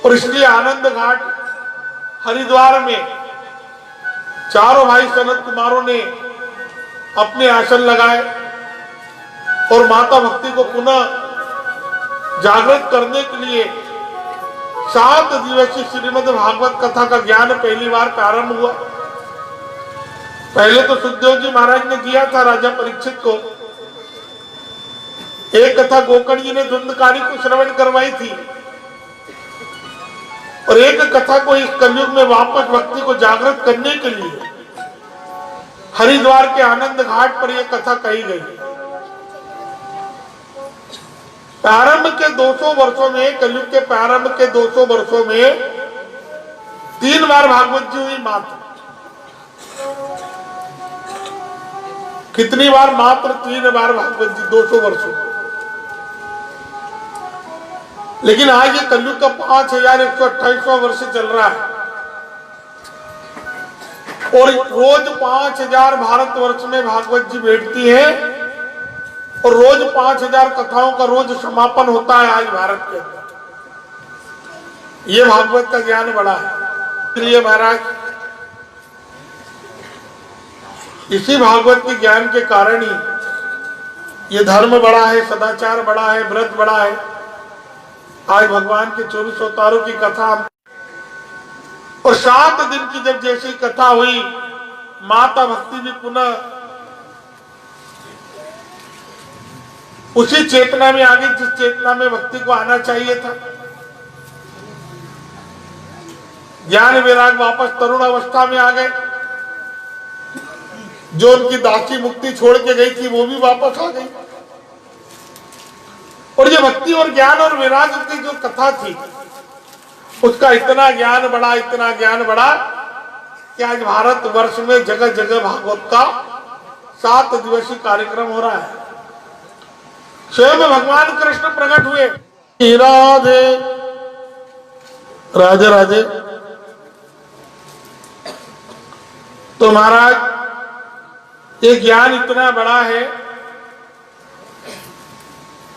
और इसलिए आनंद घाट हरिद्वार में चारों भाई सनत कुमारों ने अपने आसन लगाए और माता भक्ति को पुनः जागृत करने के लिए 7 दिवसीय श्रीमद् भागवत कथा का ज्ञान पहली बार प्रारंभ हुआ। पहले तो सुखदेव जी महाराज ने दिया था राजा परीक्षित को। एक कथा गोकर्ण जी ने धुंधकारी को श्रवण करवाई थी और एक कथा को इस कलयुग में वापस भक्ति को जागृत करने के लिए हरिद्वार के आनंद घाट पर यह कथा कही गई। प्रारंभ के 200 वर्षों में, कलयुग के प्रारंभ के 200 वर्षों में 3 बार भागवत जी हुई मात्र। कितनी बार? मात्र 3 बार भागवत जी 200 वर्षों में। लेकिन आज ये कलयुग का 5128वां वर्ष चल रहा है और रोज 5000 भारतवर्ष में भागवत जी बैठती है और रोज 5000 कथाओं का रोज समापन होता है आज भारत के अंदर। ये भागवत का ज्ञान बड़ा है। इसलिए महाराज इसी भागवत के ज्ञान के कारण ही ये धर्म बड़ा है, सदाचार बड़ा है, व्रत बड़ा है। आज भगवान के 24 अवतारों की कथा और 7 दिन की जब जैसी कथा हुई, माता भक्ति भी पुनः उसी चेतना में आ गई जिस चेतना में भक्ति को आना चाहिए था। ज्ञान वैराग वापस तरुण अवस्था में आ गए। जो उनकी दासी मुक्ति छोड़ के गई थी वो भी वापस आ गई। और ये भक्ति और ज्ञान और वैराग की जो कथा थी उसका इतना ज्ञान बढ़ा, इतना ज्ञान बढ़ा कि आज भारत वर्ष में जगह जगह भागवत का 7 दिवसीय कार्यक्रम हो रहा है। स्वयं भगवान कृष्ण प्रकट हुए। राधे राधे राधे। तो महाराज ये ज्ञान इतना बड़ा है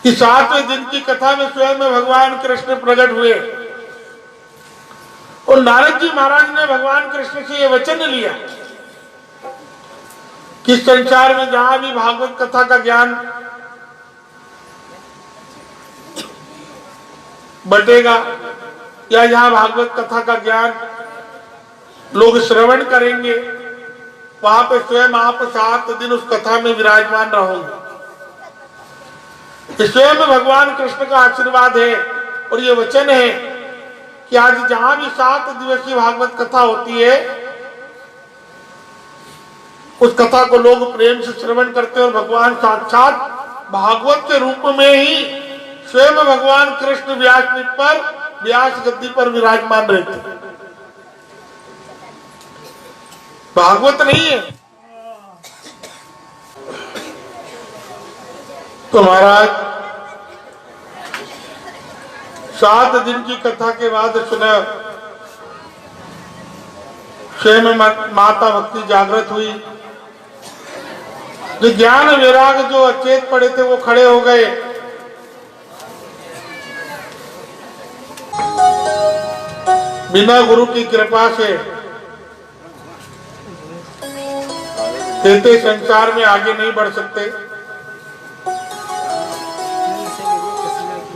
कि 7वें दिन की कथा में स्वयं भगवान कृष्ण प्रकट हुए और नारद जी महाराज ने भगवान कृष्ण से यह वचन लिया कि संसार में जहां भी भागवत कथा का ज्ञान बटेगा या जहां भागवत कथा का ज्ञान लोग श्रवण करेंगे वहां पे स्वयं आप 7 दिन उस कथा में विराजमान रहोगे। स्वयं भगवान कृष्ण का आशीर्वाद है और ये वचन है कि आज जहां भी 7 दिवसीय भागवत कथा होती है उस कथा को लोग प्रेम से श्रवण करते हैं और भगवान साक्षात भागवत के रूप में ही स्वयं भगवान कृष्ण व्यासपीठ पर, व्यास गद्दी पर विराजमान रहते हैं। भागवत नहीं है तो महाराज 7 दिन की कथा के बाद सुना स्वयं माता भक्ति जागृत हुई। जो ज्ञान वैराग जो अचेत पड़े थे वो खड़े हो गए। बिना गुरु की कृपा से कहते संसार में आगे नहीं बढ़ सकते।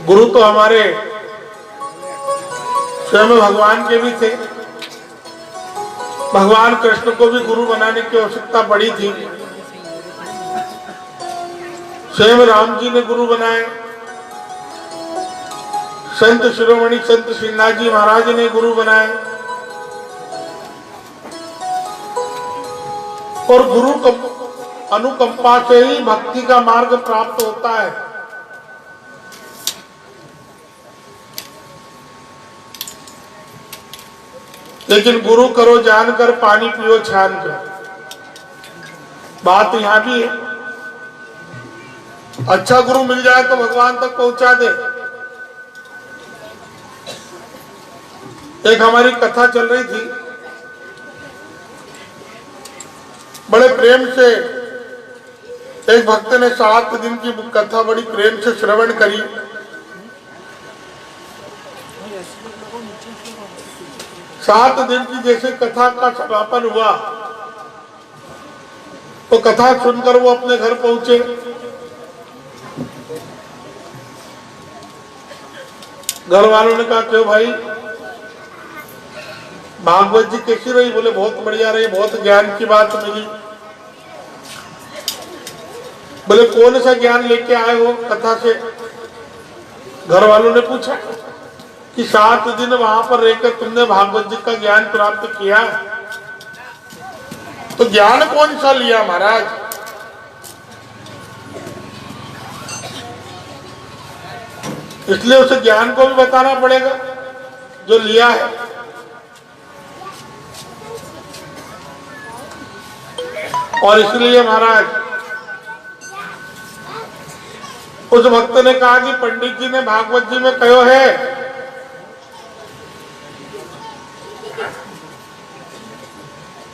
गुरु तो हमारे स्वयं भगवान के भी थे। भगवान कृष्ण को भी गुरु बनाने की आवश्यकता पड़ी थी। स्वयं राम जी ने गुरु बनाए, संत शिरोमणि संत श्रीनाथ जी महाराज ने गुरु बनाए और गुरु अनुकंपा से ही भक्ति का मार्ग प्राप्त होता है। लेकिन गुरु करो जानकर, पानी पियो छान कर। बात यहां भी है। अच्छा गुरु मिल जाए तो भगवान तक पहुंचा दे। एक हमारी कथा चल रही थी, बड़े प्रेम से एक भक्त ने 7 दिन की कथा बड़ी प्रेम से श्रवण करी 7 दिन की जैसे कथा का समापन हुआ तो कथा सुनकर वो अपने घर पहुंचे। घर वालों ने कहा क्यों भाई, भागवत जी कैसी रही? बोले बहुत बढ़िया रही, बहुत ज्ञान की बात मिली। बोले कौन सा ज्ञान लेके आए हो कथा से? घर वालों ने पूछा कि 7 दिन वहां पर रहकर तुमने भागवत जी का ज्ञान प्राप्त किया, तो ज्ञान कौन सा लिया महाराज? इसलिए उसे ज्ञान को भी बताना पड़ेगा जो लिया है। और इसलिए महाराज उस भक्त ने कहा कि पंडित जी ने भागवत जी में कहो है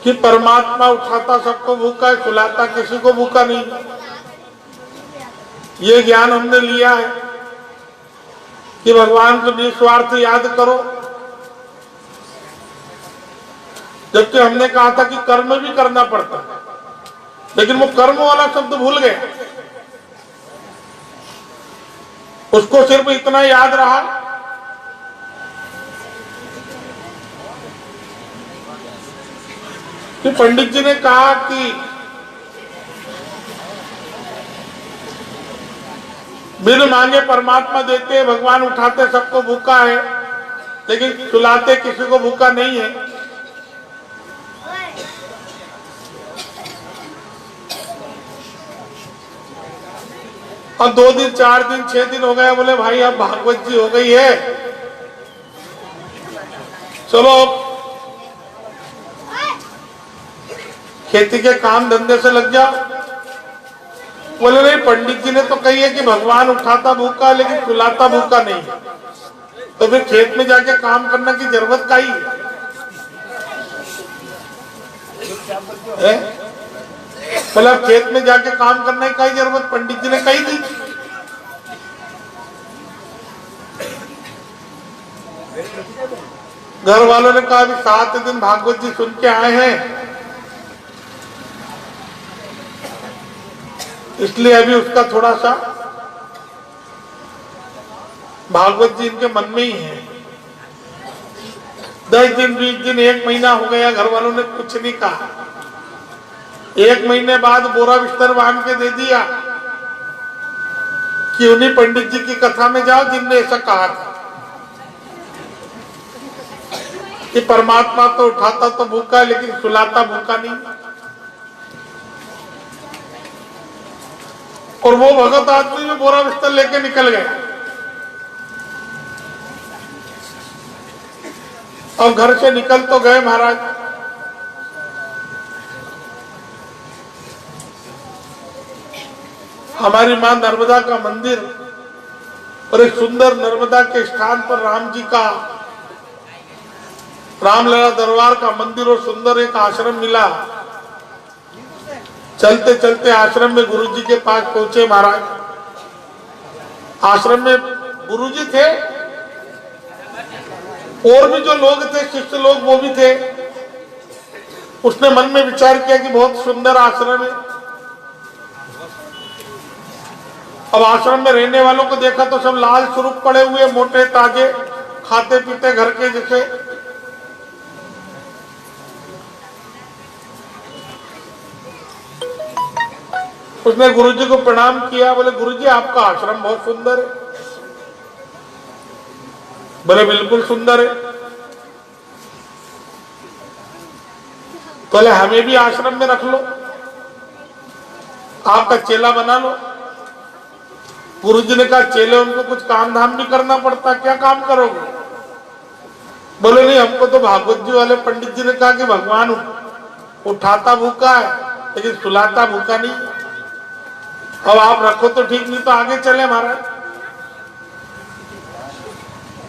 कि परमात्मा उठाता सबको भूखा है, सुलाता किसी को भूखा नहीं। ये ज्ञान हमने लिया है कि भगवान को निस्वार्थ याद करो, जबकि हमने कहा था कि कर्म भी करना पड़ता है, लेकिन वो कर्म वाला शब्द भूल गए। उसको सिर्फ इतना याद रहा कि पंडित जी ने कहा कि बिन मांगे परमात्मा देते हैं, भगवान उठाते सबको भूखा है, लेकिन सुलाते किसी को भूखा नहीं है। और 2 दिन 4 दिन 6 दिन हो गए, बोले भाई अब भागवत जी हो गई है, चलो खेती के काम धंधे से लग जाओ। बोले नहीं, पंडित जी ने तो कही है कि भगवान उठाता भूखा है लेकिन सुलाता भूखा नहीं, तो फिर खेत में जाके काम करने की जरूरत का ही है? मतलब खेत में जाके काम करने की जरूरत पंडित जी ने कही थी। घर वालों ने कहा अभी 7 दिन भागवत जी सुन के आए हैं, इसलिए अभी उसका थोड़ा सा भागवत जी इनके मन में ही है। 10 दिन 20 दिन 1 महीना हो गया, घर वालों ने कुछ नहीं कहा। 1 महीने बाद बोरा बिस्तर बांध के दे दिया कि उन्हीं पंडित जी की कथा में जाओ जिनने ऐसा कहा था कि परमात्मा तो उठाता तो भूखा है लेकिन सुलाता भूखा नहीं। और वो भगत आदमी में बोरा बिस्तर लेके निकल गया। और घर से निकल तो गए महाराज, हमारी मां नर्मदा का मंदिर और एक सुंदर नर्मदा के स्थान पर राम जी का, रामलला दरबार का मंदिर और सुंदर एक आश्रम मिला। चलते चलते आश्रम में गुरुजी के पास पहुंचे महाराज। आश्रम में गुरुजी थे और भी जो लोग थे शिष्य लोग वो भी थे। उसने मन में विचार किया कि बहुत सुंदर आश्रम है। अब आश्रम में रहने वालों को देखा तो सब लाल स्वरूप पड़े हुए, मोटे ताजे, खाते पीते घर के जैसे। उसने गुरुजी को प्रणाम किया। बोले गुरुजी आपका आश्रम बहुत सुंदर है। बोले बिल्कुल सुंदर है। बोले हमें भी आश्रम में रख लो, आपका चेला बना लो। गुरुजी ने कहा चेले उनको कुछ काम धाम भी करना पड़ता, क्या काम करोगे? बोले नहीं, हमको तो भागवत जी वाले पंडित जी ने कहा कि भगवान उठाता भूखा है लेकिन सुलाता भूखा नहीं। अब आप रखो तो ठीक, नहीं तो आगे चले महाराज।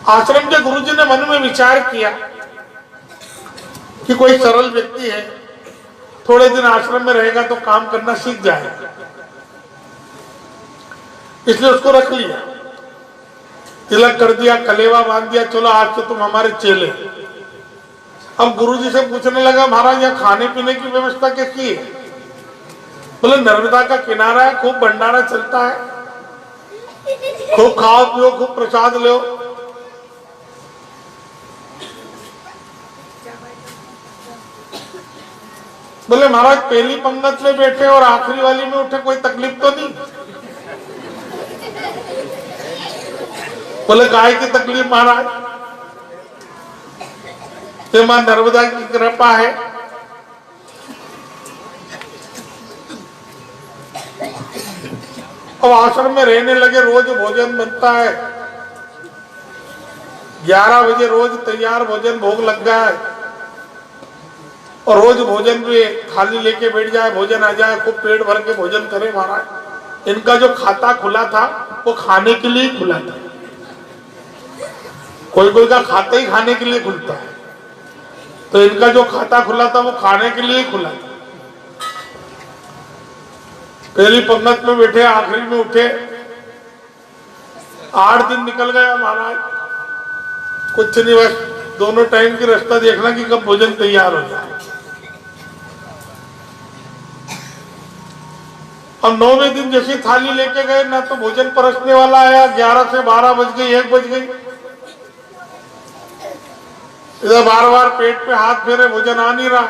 आश्रम के गुरुजी ने मन में विचार किया कि कोई सरल व्यक्ति है, थोड़े दिन आश्रम में रहेगा तो काम करना सीख जाएगा, इसलिए उसको रख लिया। तिलक कर दिया, कलेवा बांध दिया, चलो आज से तुम हमारे चेले। अब गुरुजी से पूछने लगा, महाराज यहाँ खाने पीने की व्यवस्था कैसी है? बोले नर्मदा का किनारा है, खूब भंडारा चलता है, खूब खाओ पियो, खूब प्रसाद लो। बोले महाराज पहली पंगत में बैठे और आखिरी वाली में उठे, कोई तकलीफ तो नहीं? बोले काय की तकलीफ महाराज? ये मां नर्मदा की कृपा है। अब आश्रम में रहने लगे, रोज भोजन बनता है, 11 बजे रोज तैयार भोजन भोग लग गया है, और रोज भोजन में थाली लेके बैठ जाए, भोजन आ जाए, खूब पेट भर के भोजन करे। महाराज इनका जो खाता खुला था वो खाने के लिए खुला था, कोई कोई का खाता ही खाने के लिए खुलता है, तो इनका जो खाता खुला था वो खाने के लिए खुला था। पहली पंगत में बैठे, आखिरी में उठे, 8 दिन निकल गया महाराज। कुछ नहीं, बस दोनों टाइम की रास्ता देखना कि कब भोजन तैयार हो जाए। और 9वें दिन जैसी थाली लेके गए ना, तो भोजन परसने वाला आया, 11 से 12 बज गई, 1 बज गई। इधर बार बार पेट पे हाथ फेरे, भोजन आ नहीं रहा,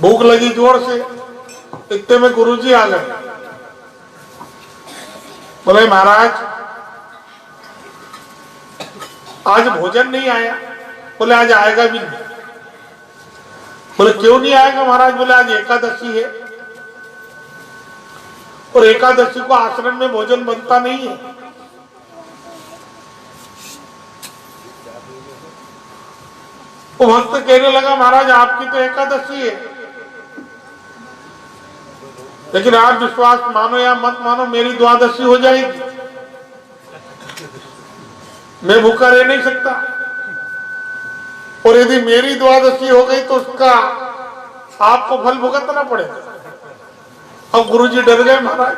भूख लगी जोर से। इतने में गुरुजी आ गए। बोले महाराज आज भोजन नहीं आया। बोले आज आएगा भी नहीं। बोले क्यों नहीं आएगा महाराज? बोले आज एकादशी है, और एकादशी को आश्रम में भोजन बनता नहीं है। वो भक्त कहने लगा, महाराज आपकी तो एकादशी है, लेकिन आप विश्वास मानो या मत मानो, मेरी द्वादशी हो जाएगी, मैं भूखा रह नहीं सकता, और यदि मेरी द्वादशी हो गई तो उसका आपको फल भुगतना पड़ेगा। अब गुरुजी डर गए महाराज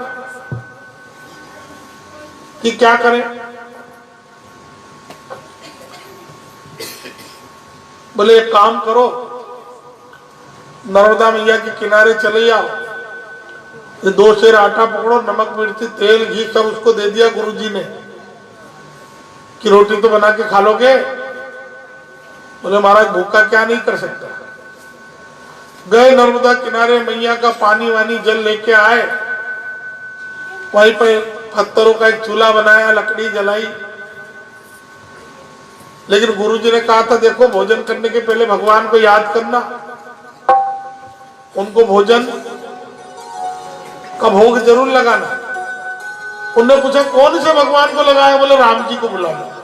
कि क्या करें। बोले एक काम करो, नर्मदा मैया के किनारे चले आओ, ये 2 सेर आटा पकड़ो, नमक मिर्ची तेल घी सब उसको दे दिया गुरुजी ने कि रोटी तो बना के खा लोगे। बोले महाराज भूखा क्या नहीं कर सकता। गए नर्मदा किनारे, मैया का पानी वानी जल लेके आए, वहीं पे पत्थरों का एक चूल्हा बनाया, लकड़ी जलाई। लेकिन गुरुजी ने कहा था देखो भोजन करने के पहले भगवान को याद करना, उनको भोजन का भोग जरूर लगाना। उनने पूछा कौन से भगवान को लगाया? बोले राम जी को बुला लो।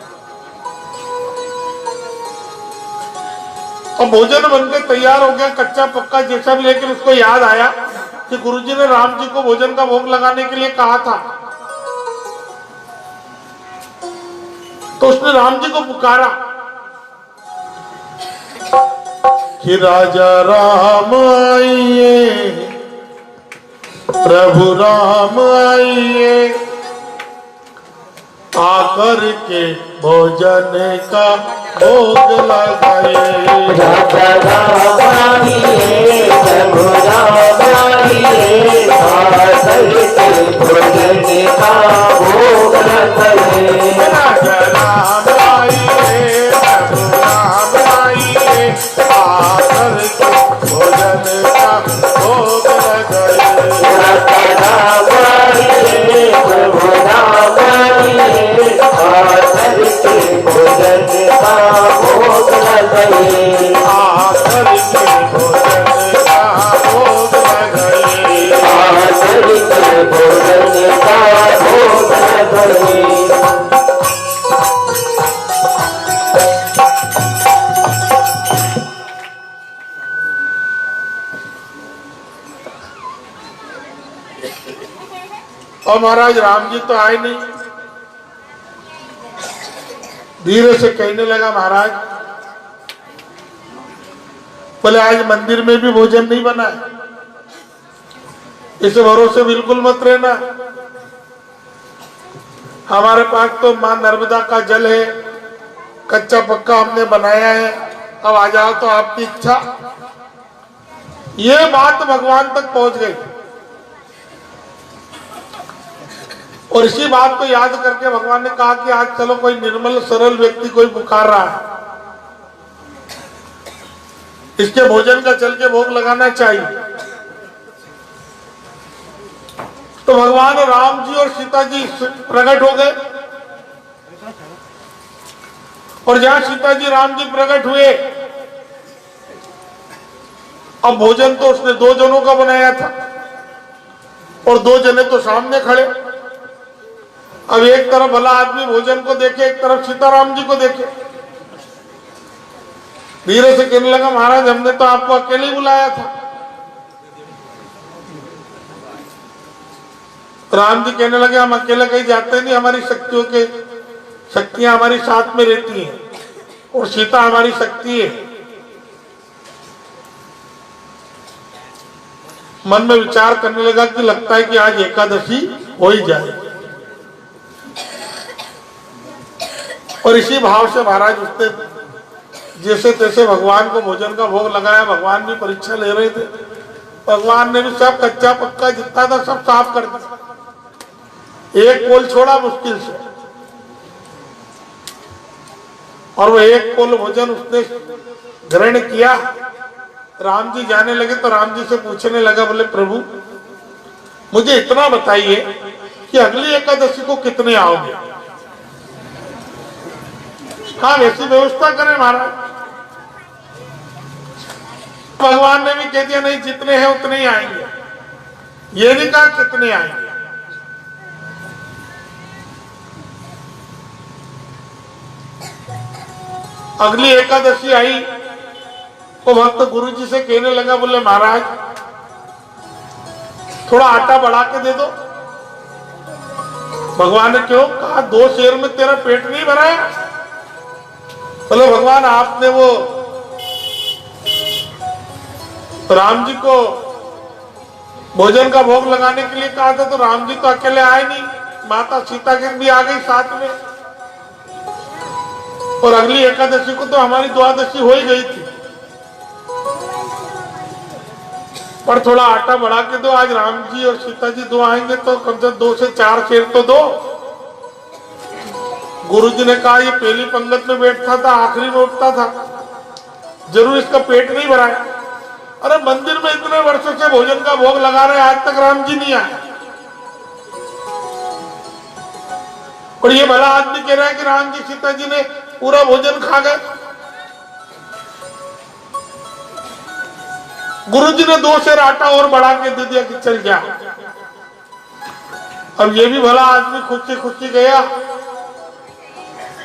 और भोजन बनकर तैयार हो गया, कच्चा पक्का जैसा भी, लेकिन उसको याद आया कि गुरुजी ने राम जी को भोजन का भोग लगाने के लिए कहा था। तो उसने राम जी को पुकारा कि राजा राम आइए, प्रभु राम आइए, आकर के भोजन का भोग लगाइए। राजा राम आइए, प्रभु राम आइए, आकर के भोजन का भोग लगाइए। राजा राम आइए, प्रभु राम आइए, आकर के भोजन का भोग लगाइए। राजा राम आइए, प्रभु राम आइए, आकर के भोजन का भोग लगाइए। आकर के भोजन का भोग लगाइए। आकर के भोजन का भोग लगाइए। और महाराज राम जी तो आए नहीं। धीरे से कहने लगा महाराज, बोले आज मंदिर में भी भोजन नहीं बना है, इस भरोसे बिल्कुल मत रहना। हमारे पास तो मां नर्मदा का जल है, कच्चा पक्का हमने बनाया है, अब आ जाओ तो आपकी इच्छा। ये बात भगवान तक पहुंच गई और इसी बात को याद करके भगवान ने कहा कि आज चलो कोई निर्मल सरल व्यक्ति कोई पुकार रहा है, इसके भोजन का चल के भोग लगाना चाहिए। तो भगवान राम जी और सीता जी प्रकट हो गए और जहां सीता जी राम जी प्रकट हुए, अब भोजन तो उसने 2 जनों का बनाया था और 2 जने तो सामने खड़े। अब एक तरफ भला आदमी भोजन को देखे, एक तरफ सीताराम जी को देखे। धीरे से कहने लगा, महाराज हमने तो आपको अकेले ही बुलाया था। राम जी कहने लगे, हम अकेले कहीं जाते नहीं, हमारी शक्तियां हमारी साथ में रहती हैं और सीता हमारी शक्ति है। मन में विचार करने लगा कि लगता है कि आज एकादशी हो ही जाए, और इसी भाव से महाराज उसने जैसे तैसे भगवान को भोजन का भोग लगाया। भगवान भी परीक्षा ले रहे थे, भगवान ने भी सब कच्चा पक्का जितना था सब साफ कर दिया, एक कोल छोड़ा मुश्किल से, और वो एक कोल भोजन उसने ग्रहण किया। राम जी जाने लगे तो राम जी से पूछने लगा, बोले प्रभु मुझे इतना बताइए कि अगली एकादशी को कितने आओगे? हाँ वैसी व्यवस्था करें महाराज। भगवान ने भी कह दिया, नहीं जितने हैं उतने ही आएंगे, ये नहीं कहा कितने आएंगे। अगली एकादशी आई तो भक्त गुरु जी से कहने लगा, बोले महाराज थोड़ा आटा बढ़ा के दे दो। भगवान ने क्यों कहा? 2 शेर में तेरा पेट नहीं भरा है? बोले भगवान आपने वो राम जी को भोजन का भोग लगाने के लिए कहा था, तो राम जी तो अकेले आए नहीं, माता सीता की भी आ गई साथ में, और अगली एकादशी को तो हमारी द्वादशी हो ही गई थी, पर थोड़ा आटा बढ़ा के दो। आज राम जी और सीता जी 2 आएंगे तो कम से कम 2 से 4 शेर तो दो। गुरु जी ने कहा, ये पहली पंगत में बैठता था, आखिरी में उठता था, जरूर इसका पेट नहीं भरा है। अरे मंदिर में इतने वर्षों से भोजन का भोग लगा रहे, आज तक राम जी नहीं आए, और ये भला आदमी कह रहा है कि राम जी सीता जी ने पूरा भोजन खा गए। गुरु जी ने 2 शेर आटा और बढ़ा के दे दिया कि चल जा। अब ये भी भला आदमी खुशी खुशी गया,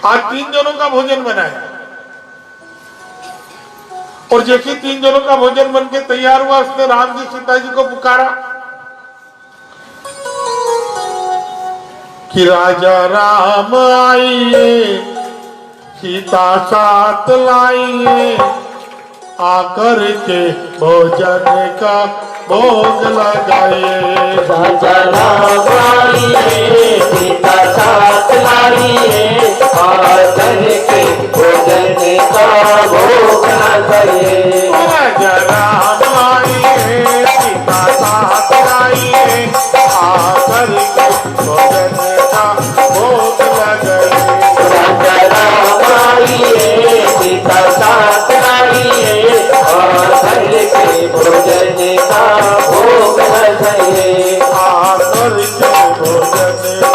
आज 3 जनों का भोजन बनाया, और जैसे 3 जनों का भोजन बन के तैयार हुआ, उसने राम जी सीता जी को पुकारा कि राजा राम आइए, सीता साथ लाइए, आकर के भोजन का भोग लगाइए। राजा राम आइए, सीता साथ लाइए, आकर के भोजन का भोग लगाइए। राजा राम आइए, सीता साथ लाइए, आकर के भोजन का भोग लगाइए। राजा राम आइए, सीता साथ लाइए, आकर के भोजन का भोग लगाइए। आकर के भोजन का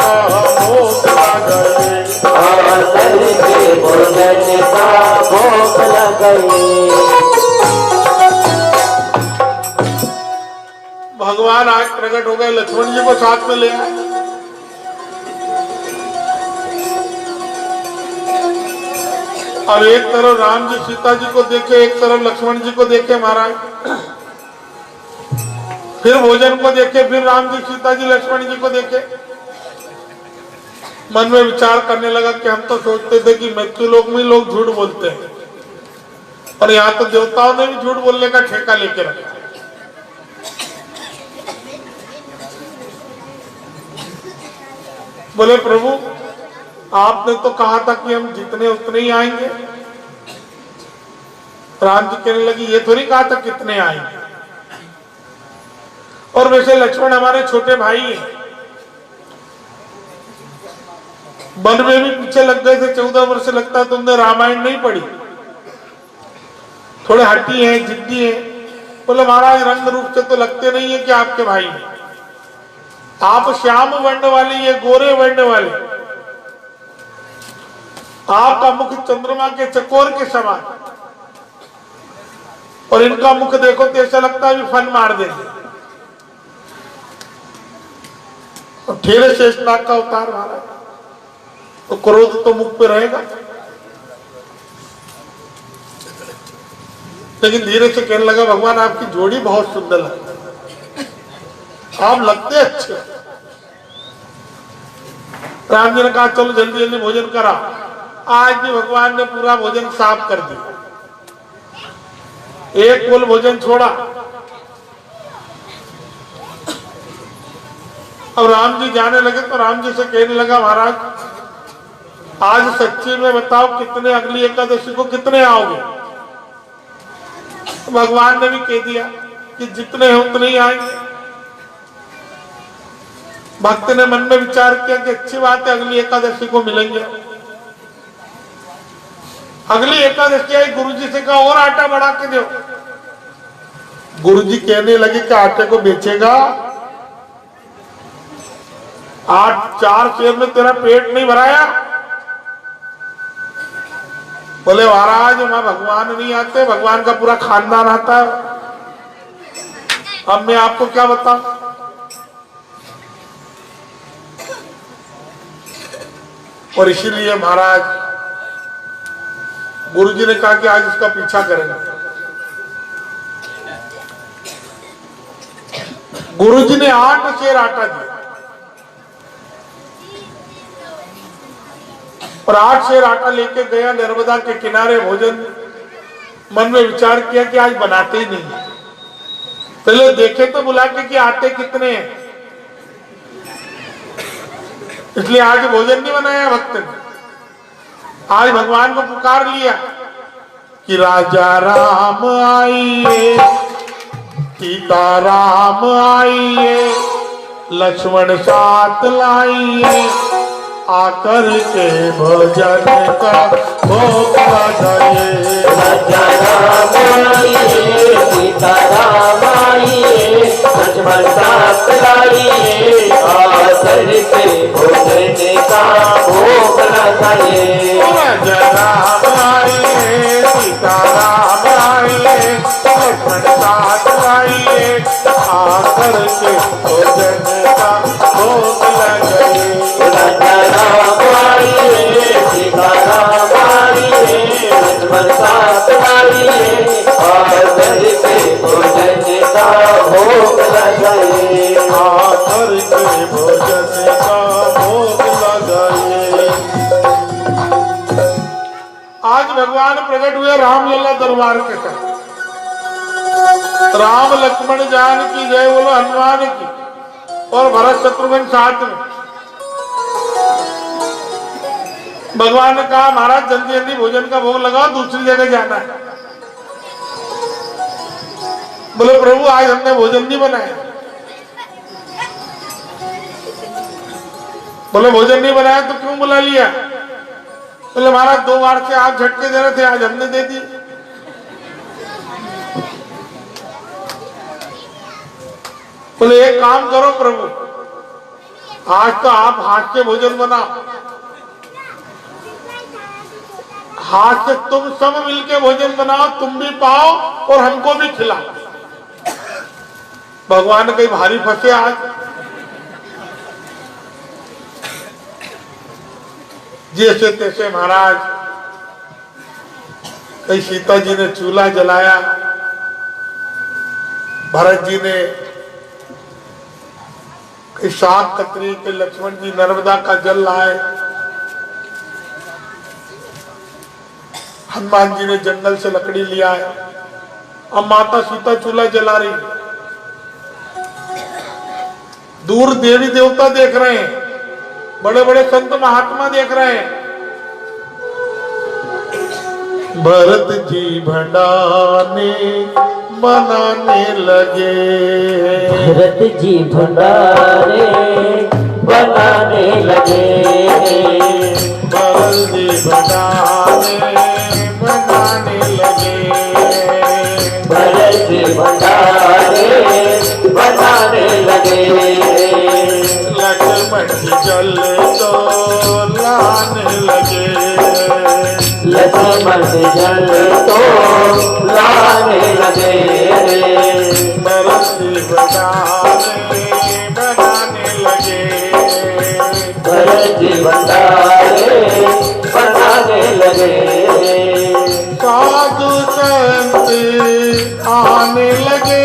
भोग लगाइए। आकर के भोजन का भोग लगाइए। भगवान आज प्रकट हो गए, लक्ष्मण जी को साथ में ले आए। अब एक तरफ राम जी सीता जी को देखे, एक तरफ लक्ष्मण जी को देखे महाराज, फिर भोजन को देखे, फिर राम जी सीता जी लक्ष्मण जी को देखे। मन में विचार करने लगा कि हम तो सोचते थे कि मृत्युलोक में लोग झूठ बोलते हैं, और यहाँ तो देवताओं ने भी झूठ बोलने का ठेका लेके रखा। बोले प्रभु आपने तो कहा था कि हम जितने उतने ही आएंगे। राम जी कहने लगी ये थोड़ी कहा था कितने आएंगे। और वैसे लक्ष्मण हमारे छोटे भाई हैं, वन में भी पीछे लग गए थे 14 वर्ष। लगता है तुमने रामायण नहीं पढ़ी, थोड़े हट्टी हैं, जिद्दी हैं। बोले महाराज रंग रूप से तो लगते नहीं है कि आपके भाई हैं। आप श्याम वर्ण वाले, ये गोरे वर्ण वाले। आपका मुख चंद्रमा के चकोर के समान, और इनका मुख देखो तो ऐसा लगता है भी फन मार देंगे। और ठेले शेषनाग का अवतार महाराज, तो क्रोध तो मुख पे रहेगा। लेकिन धीरे से कहने लगा भगवान आपकी जोड़ी बहुत सुंदर लगती है, आप लगते अच्छे। राम जी ने कहा चलो जल्दी जल्दी भोजन करा। आज भी भगवान ने पूरा भोजन साफ कर दिया, एक कुल भोजन छोड़ा। अब राम जी जाने लगे तो राम जी से कहने लगा महाराज आज सच्ची में बताओ कितने, अगली एकादशी को कितने आओगे। तो भगवान ने भी कह दिया कि जितने हैं उतने ही आएंगे। भक्त ने मन में विचार किया कि अच्छी बात है, अगली एकादशी को मिलेंगे। अगली एकादशी आई, गुरुजी से कहा और आटा बढ़ा के दो। गुरुजी कहने लगे कि आटे को बेचेगा, 4 शेर में तेरा पेट नहीं भराया। बोले महाराज वहां भगवान नहीं आते, भगवान का पूरा खानदान आता है। अब मैं आपको क्या बताऊं। और इसीलिए महाराज गुरुजी ने कहा कि आज इसका पीछा करेंगे। गुरुजी ने 8 शेर आटा दिया और 8 शेर आटा लेके गया नर्मदा के किनारे भोजन। मन में विचार किया कि आज बनाते ही नहीं, पहले देखे तो बुला के कि आटे कितने हैं। इसलिए आज भोजन नहीं बनाया भक्त ने। आज भगवान को पुकार लिया कि राजा राम आइए, सीता राम आइए, लक्ष्मण साथ लाइए, आकर के भोजन का भोग लगाइए। राजा राम आइए, सीता राम आइए, लक्ष्मण साथ लाइए, आकर के भोजन का भोग लगाइए। राजा राम आइए, सीता राम आइए, लक्ष्मण साथ लाइए, आकर के भोजन का भोग लगाइए। राजा राम आइए, सीता राम आइए, लक्ष्मण साथ लाइए, आकर के भोजन का भोग लगाइए। आकर के भोजन का भोग लगाइए। आज भगवान प्रकट हुए रामलला दरबार के साथ। राम लक्ष्मण जान की जय बोलो हनुमान की, और भरत शत्रुघ्न साथ में। भगवान ने कहा महाराज जल्दी जल्दी भोजन का भोग लगाओ, दूसरी जगह जाना है। बोले प्रभु आज हमने भोजन नहीं बनाया। बोले भोजन नहीं बनाया तो क्यों बुला लिया। बोले महाराज 2 बार से आप झटके दे रहे थे, आज हमने दे दी। बोले एक काम करो प्रभु, आज तो आप हाथ से भोजन बनाओ, हाथ से तुम सब मिलके भोजन बनाओ, तुम भी पाओ और हमको भी खिलाओ। भगवान कहीं भारी फंसे आज। जैसे तैसे महाराज कहीं सीता जी ने चूल्हा जलाया, भरत जी ने कहीं शाक कतरी के, लक्ष्मण जी नर्मदा का जल लाए, हनुमान जी ने जंगल से लकड़ी लिया है। अब माता सीता चूल्हा जला रही है। दूर देवी देवता देख रहे हैं, बड़े बड़े संत महात्मा देख रहे हैं। भरत जी भंडाने बनाने लगे, भरत जी भंडारे बनाने लगे, भरत जी भंडाने बनाने लगे, भरत जी भंडारे बनाने लगे, लक्ष्मण जी जल तो लाने लगे, लक्ष्मण जल तो लाने लगे, भरत जी भंडाने बनाने लगे, भरत जी भंडारे बनाने लगे, साधु संत आने लगे,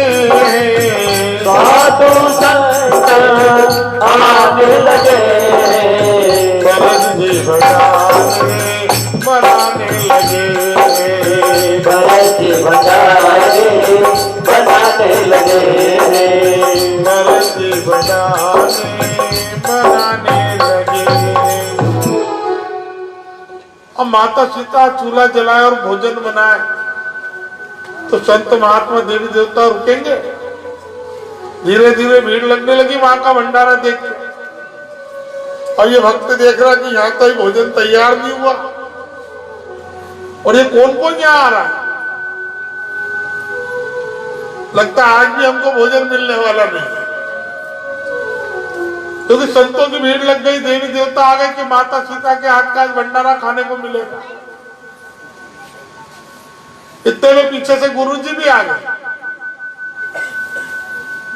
साधु संत आने लगे, भरत जी भंडाने बनाने लगे, भरत जी भंडारे बनाने लगे, भरत जी भंडाने बनाने लगे। अब माता सीता चूल्हा जलाए और भोजन बनाए तो संत महात्मा देवी देवता रुकेंगे? धीरे धीरे भीड़ लगने लगी मां का भंडारा देख के। और ये भक्त देख रहा कि यहाँ तो ही भोजन तैयार नहीं हुआ और ये कौन कौन यहाँ आ रहा है, लगता है आज भी हमको भोजन मिलने वाला नहीं, क्योंकि संतों की भीड़ लग गई। देवी देवता आ गए कि माता सीता के हाथ का आज भंडारा खाने को मिलेगा। इतने में पीछे से गुरुजी भी आ गए।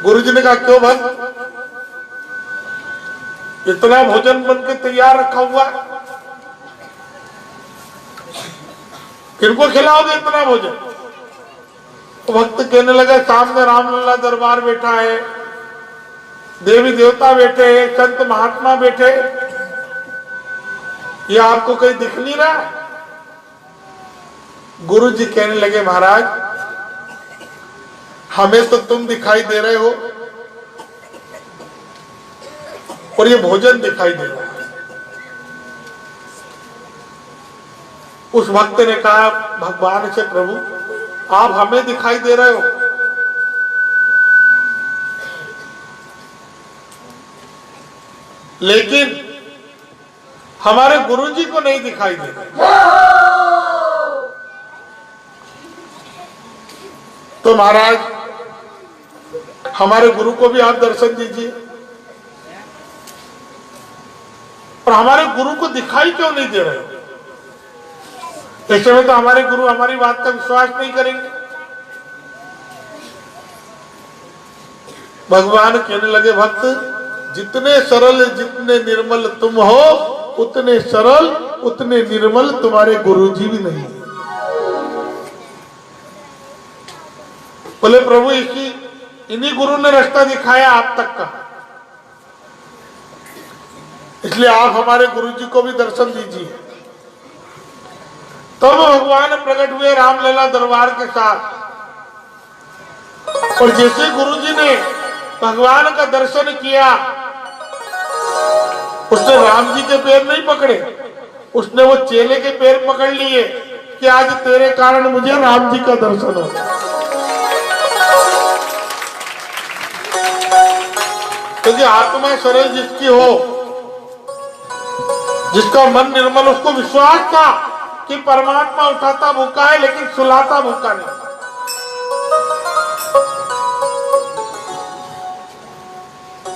गुरुजी ने कहा क्यों भक्त, इतना भोजन बनके तैयार रखा हुआ है, किनको खिलाओगे इतना भोजन? तो भक्त कहने लगे सामने रामलला दरबार बैठा है, देवी देवता बैठे हैं, संत महात्मा बैठे, ये आपको कहीं दिख नहीं रहा है? गुरु जी कहने लगे महाराज हमें तो तुम दिखाई दे रहे हो और ये भोजन दिखाई दे रहा है। उस भक्त ने कहा भगवान से प्रभु आप हमें दिखाई दे रहे हो, लेकिन हमारे गुरुजी को नहीं दिखाई दे रहे, तो महाराज हमारे गुरु को भी आप दर्शन दीजिए। और हमारे गुरु को दिखाई क्यों नहीं दे रहे हो? ऐसे में तो हमारे गुरु हमारी बात का विश्वास नहीं करेंगे। भगवान कहने लगे भक्त जितने सरल जितने निर्मल तुम हो उतने सरल उतने निर्मल तुम्हारे गुरुजी भी नहीं। बोले प्रभु इन्हीं गुरु ने रास्ता दिखाया आप तक का, इसलिए आप हमारे गुरुजी को भी दर्शन दीजिए। तब भगवान प्रकट हुए रामलला दरबार के साथ, और जैसे गुरुजी ने भगवान का दर्शन किया उसने राम जी के पैर नहीं पकड़े, उसने वो चेले के पैर पकड़ लिए कि आज तेरे कारण मुझे राम जी का दर्शन हो। क्योंकि आत्मा सरल जिसकी हो, जिसका मन निर्मल, उसको विश्वास था कि परमात्मा उठाता भूखा है लेकिन सुलाता भूखा नहीं।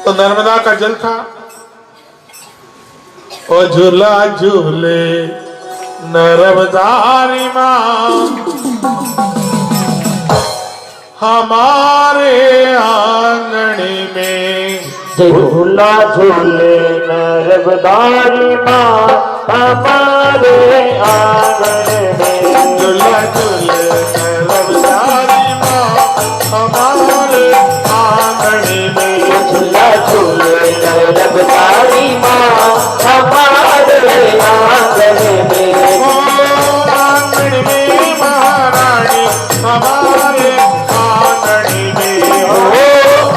तो नर्मदा का जल था, और झूला झूले नर्मदारी मां हमारे आंगन में, झूला झूले नर्मदारी मां हमारे आंगन में, झूला झूले नर्मदारी मां हमारे आंगन में, झूला झूले नर्मदारी मां हमारे आंगन में, आंगन में महारानी हमारे आंगन में,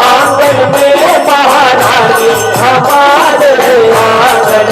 आंगन में महारानी हमारे आंगन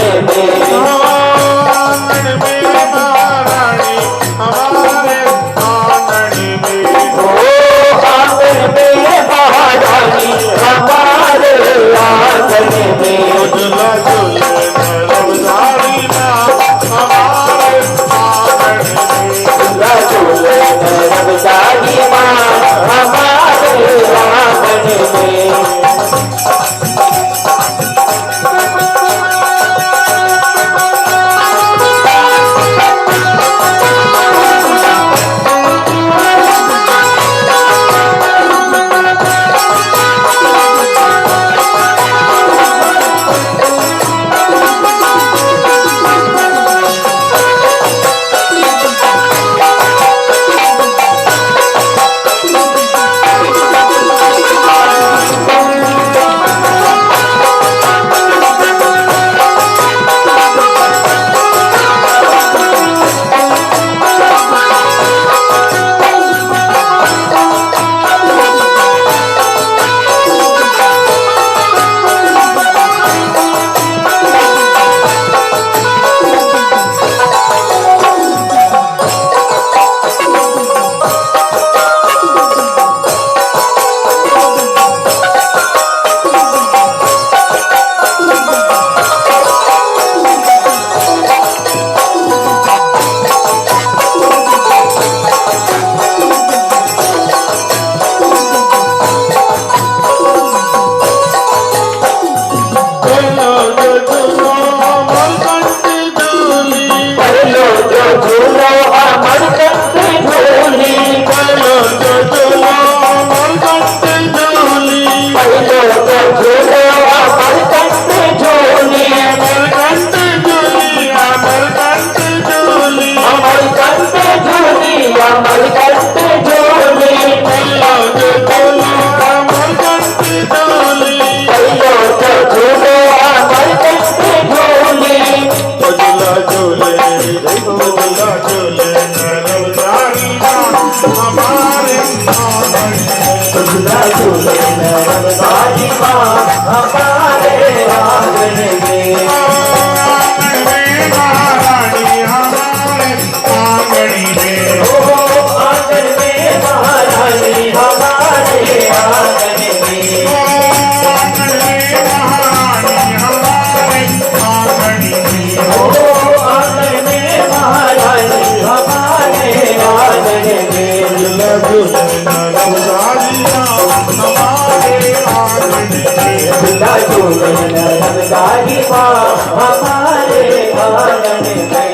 झूलो अमरकंठ झूली पहलो जो झूलो अमरकंठ झूली पहलो जो झूलो अमरकंठ झूली पहलो जो झूलो अमरकंठ झूली अमरकंठ झूली अमरकंठ झूली अमरकंठ झूली अमरकंठ झूली पहलो जो झूलो अमरकंठ झूली पहलो जो झूलो अमरकंठ झूली झूला झूले झूला झूले नरवदारी हमारे झूला झूले नरवदारी माँ हमारे आंगन में महारानी हमारे आंगन में ओ आंगन में महारानी हमारे आंगन में महारानी हमारे आंगन में ओ आंगन में महारानी हमारे आंगन में झूला झूले नरवदारी हमारे आंगन में झूला झूले नरवदारी माँ हमारे आंगन में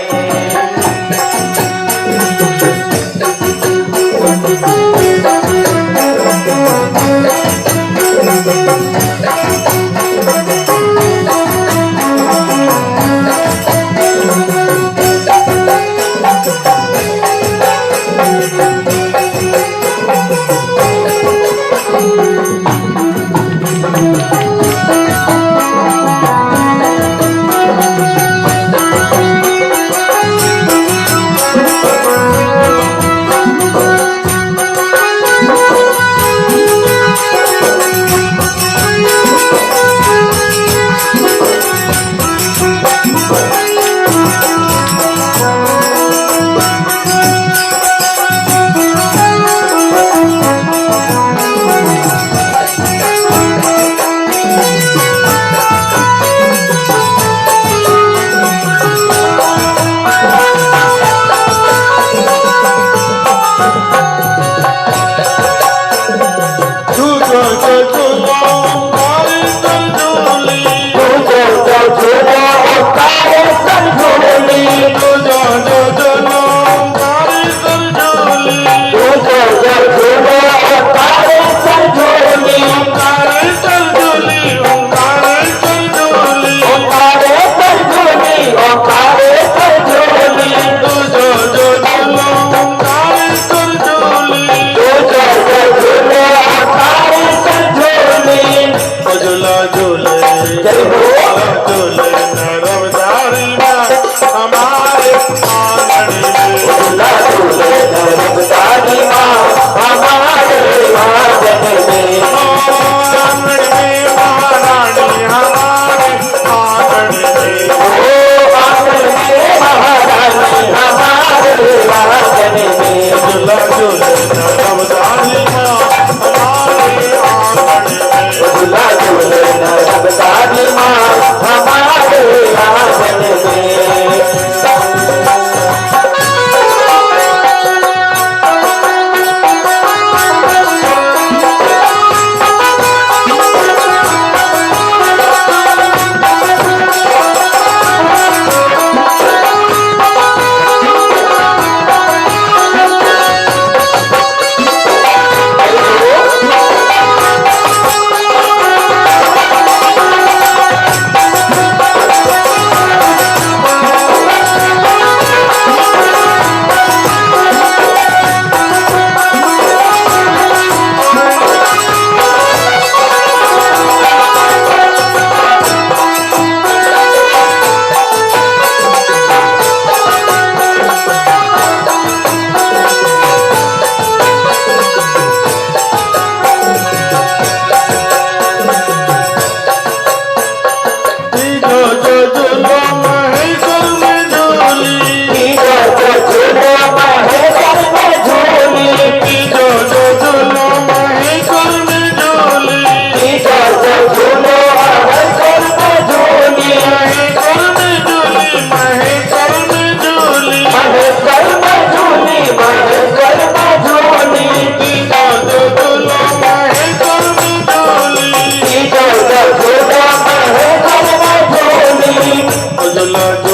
जो